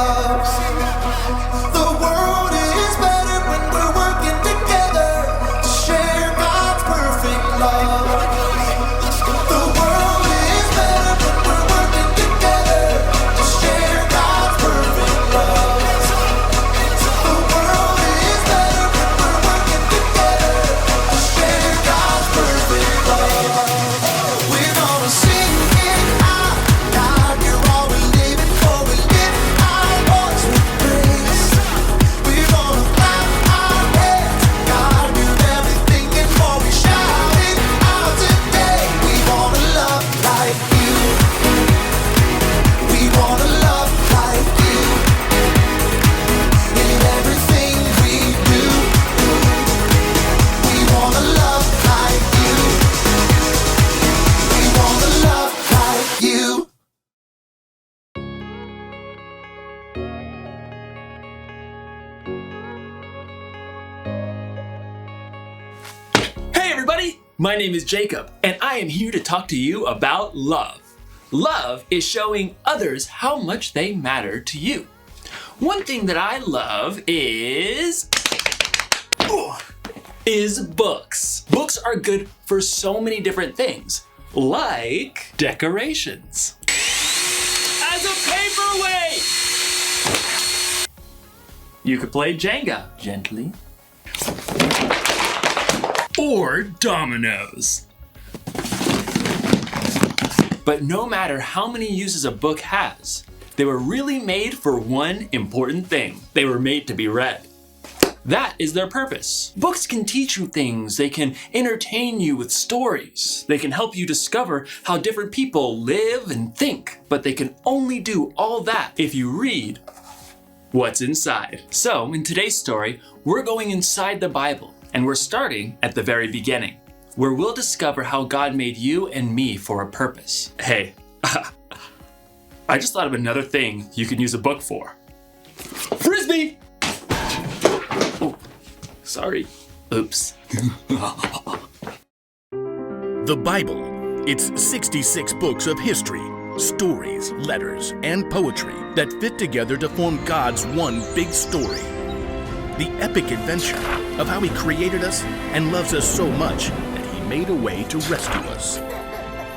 love. The world is better when we're working together to share God's perfect love. The world is better when we're working together to share God's perfect love. The world is better when we're working together to share God's perfect love. We're gonna sing it out loud. You're all we live it for. We lift our voice with praise. We're gonna clap our hands. God, you're everything and more. We shout it out today. We wanna love like you. We wanna love like you. In everything we do, we wanna love like you. We wanna love like you. Hey everybody, my name is Jacob, and I am here to talk to you about love. Love is showing others how much they matter to you. One thing that I love is books. Books are good for so many different things, like decorations. As a paperweight! You could play Jenga gently. Or dominoes. But no matter how many uses a book has, they were really made for one important thing. They were made to be read. That is their purpose. Books can teach you things. They can entertain you with stories. They can help you discover how different people live and think. But they can only do all that if you read what's inside. So, in today's story, we're going inside the Bible. And we're starting at the very beginning, where we'll discover how God made you and me for a purpose. Hey, I just thought of another thing you can use a book for. Frisbee! Oh, sorry. Oops. The Bible. It's 66 books of history, stories, letters, and poetry that fit together to form God's one big story. The epic adventure of how He created us and loves us so much that He made a way to rescue us.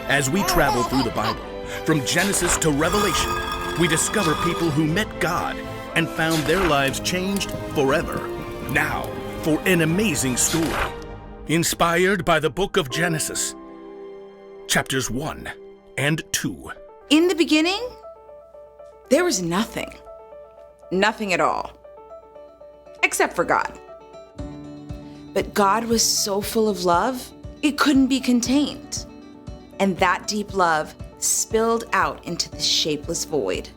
As we travel through the Bible, from Genesis to Revelation, we discover people who met God and found their lives changed forever. Now, for an amazing story, inspired by the book of Genesis, chapters 1 and 2. In the beginning, there was nothing. Nothing at all. Except for God. But God was so full of love, it couldn't be contained. And that deep love spilled out into the shapeless void.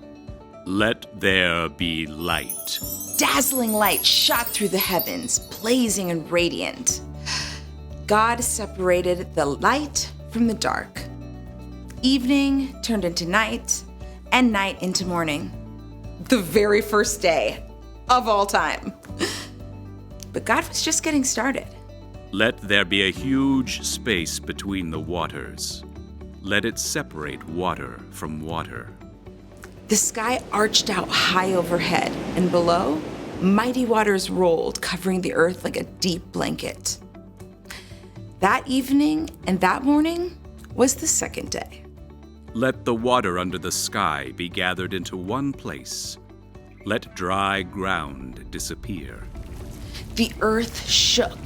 Let there be light. Dazzling light shot through the heavens, blazing and radiant. God separated the light from the dark. Evening turned into night, and night into morning. The very first day of all time. But God was just getting started. Let there be a huge space between the waters. Let it separate water from water. The sky arched out high overhead, and below, mighty waters rolled, covering the earth like a deep blanket. That evening and that morning was the second day. Let the water under the sky be gathered into one place. Let dry ground disappear. The earth shook,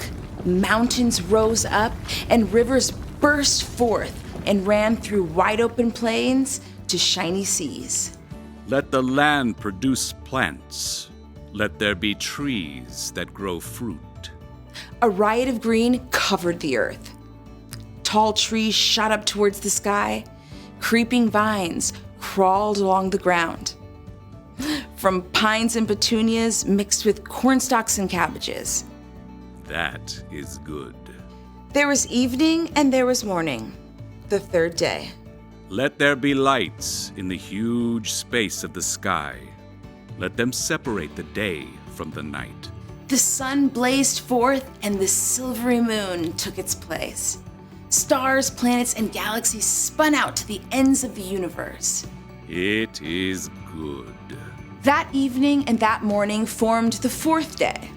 mountains rose up, and rivers burst forth and ran through wide open plains to shiny seas. Let the land produce plants. Let there be trees that grow fruit. A riot of green covered the earth. Tall trees shot up towards the sky. Creeping vines crawled along the ground. From pines and petunias mixed with cornstalks and cabbages. That is good. There was evening and there was morning, the third day. Let there be lights in the huge space of the sky. Let them separate the day from the night. The sun blazed forth and the silvery moon took its place. Stars, planets, and galaxies spun out to the ends of the universe. It is good. That evening and that morning formed the fourth day.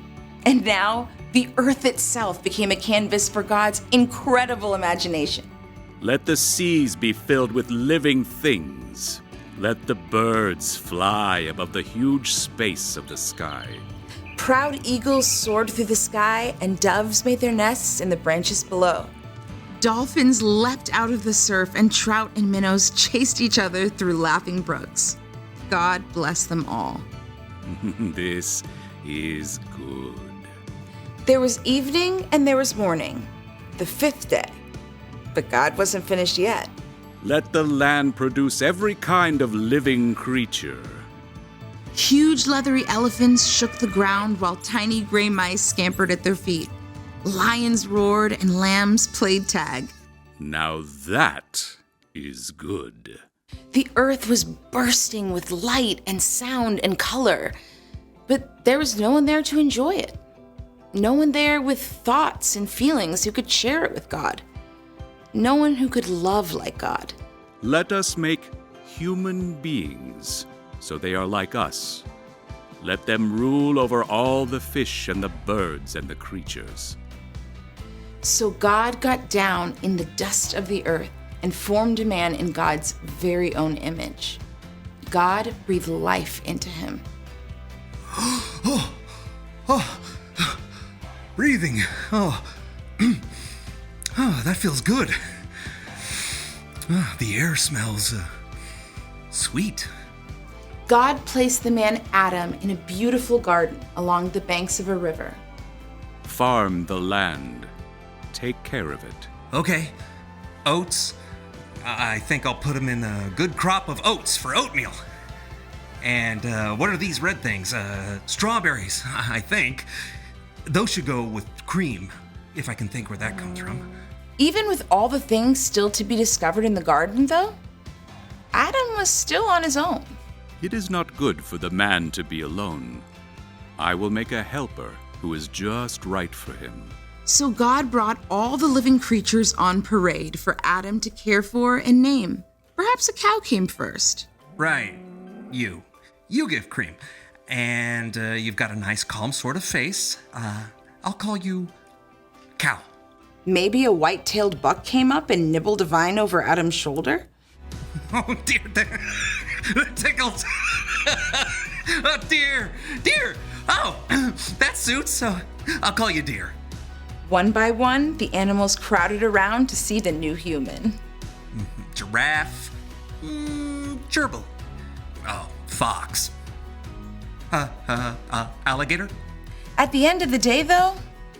And now, the earth itself became a canvas for God's incredible imagination. Let the seas be filled with living things. Let the birds fly above the huge space of the sky. Proud eagles soared through the sky, and doves made their nests in the branches below. Dolphins leapt out of the surf, and trout and minnows chased each other through laughing brooks. God bless them all. This is good. There was evening and there was morning, the fifth day. But God wasn't finished yet. Let the land produce every kind of living creature. Huge leathery elephants shook the ground while tiny gray mice scampered at their feet. Lions roared and lambs played tag. Now that is good. The earth was bursting with light and sound and color, but there was no one there to enjoy it. No one there with thoughts and feelings who could share it with God. No one who could love like God. Let us make human beings so they are like us. Let them rule over all the fish and the birds and the creatures. So God got down in the dust of the earth and formed a man in God's very own image. God breathed life into him. Breathing. Oh, that feels good. The air smells sweet. God placed the man Adam in a beautiful garden along the banks of a river. Farm the land. Take care of it. Okay, oats. I think I'll put them in a good crop of oats for oatmeal. And what are these red things? Strawberries, I think. Those should go with cream, if I can think where that comes from. Even with all the things still to be discovered in the garden, though, Adam was still on his own. It is not good for the man to be alone. I will make a helper who is just right for him. So God brought all the living creatures on parade for Adam to care for and name. Perhaps a cow came first. Right, you. You give cream. And you've got a nice, calm sort of face. I'll call you Cow. Maybe a white-tailed buck came up and nibbled a vine over Adam's shoulder? Oh, dear, that tickles. Oh, dear. Oh, that suits, so I'll call you Deer. One by one, the animals crowded around to see the new human. Giraffe. Gerbil. Oh, fox. Alligator? At the end of the day, though,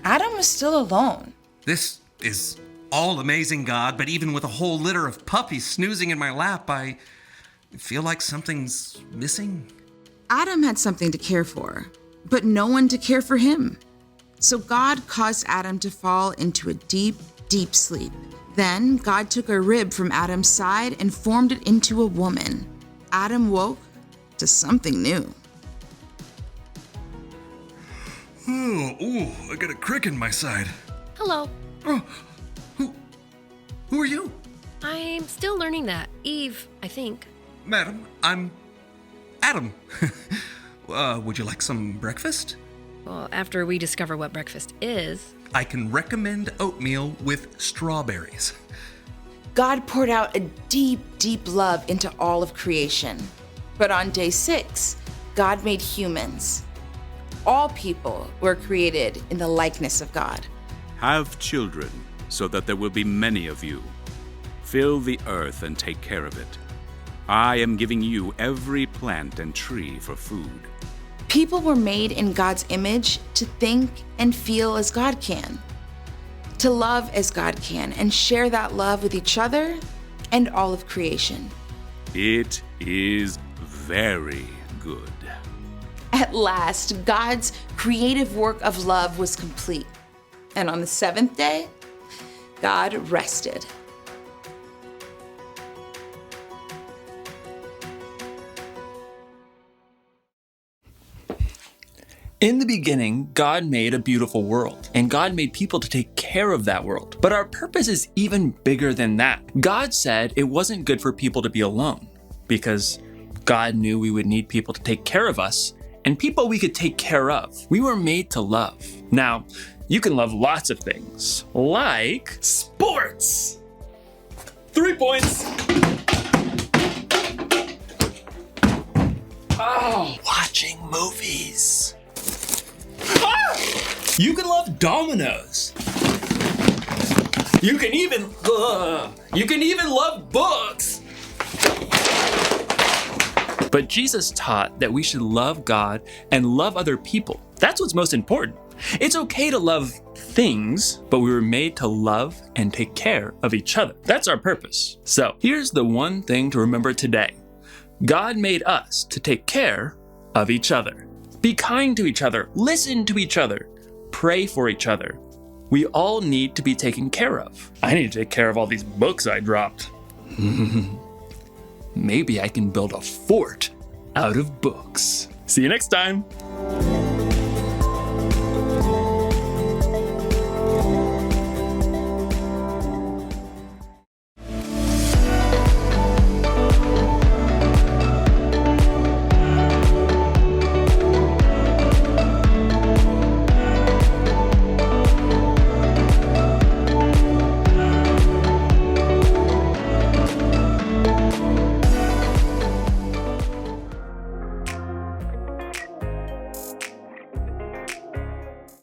Adam was still alone. This is all amazing, God, but even with a whole litter of puppies snoozing in my lap, I feel like something's missing. Adam had something to care for, but no one to care for him. So God caused Adam to fall into a deep, deep sleep. Then God took a rib from Adam's side and formed it into a woman. Adam woke to something new. Oh, I got a crick in my side. Hello. Oh, who are you? I'm still learning that. Eve, I think. Madam, I'm Adam. Would you like some breakfast? Well, after we discover what breakfast is. I can recommend oatmeal with strawberries. God poured out a deep, deep love into all of creation. But on day 6, God made humans. All people were created in the likeness of God. Have children, so that there will be many of you. Fill the earth and take care of it. I am giving you every plant and tree for food. People were made in God's image to think and feel as God can, to love as God can, and share that love with each other and all of creation. It is very good. At last, God's creative work of love was complete. And on the 7th day, God rested. In the beginning, God made a beautiful world, and God made people to take care of that world. But our purpose is even bigger than that. God said it wasn't good for people to be alone, because God knew we would need people to take care of us and people we could take care of. We were made to love. Now, you can love lots of things, like sports. 3 points. Oh, watching movies. Ah! You can love dominoes. You can even love books. But Jesus taught that we should love God and love other people. That's what's most important. It's okay to love things, but we were made to love and take care of each other. That's our purpose. So here's the one thing to remember today. God made us to take care of each other. Be kind to each other. Listen to each other. Pray for each other. We all need to be taken care of. I need to take care of all these books I dropped. Maybe I can build a fort out of books. See you next time.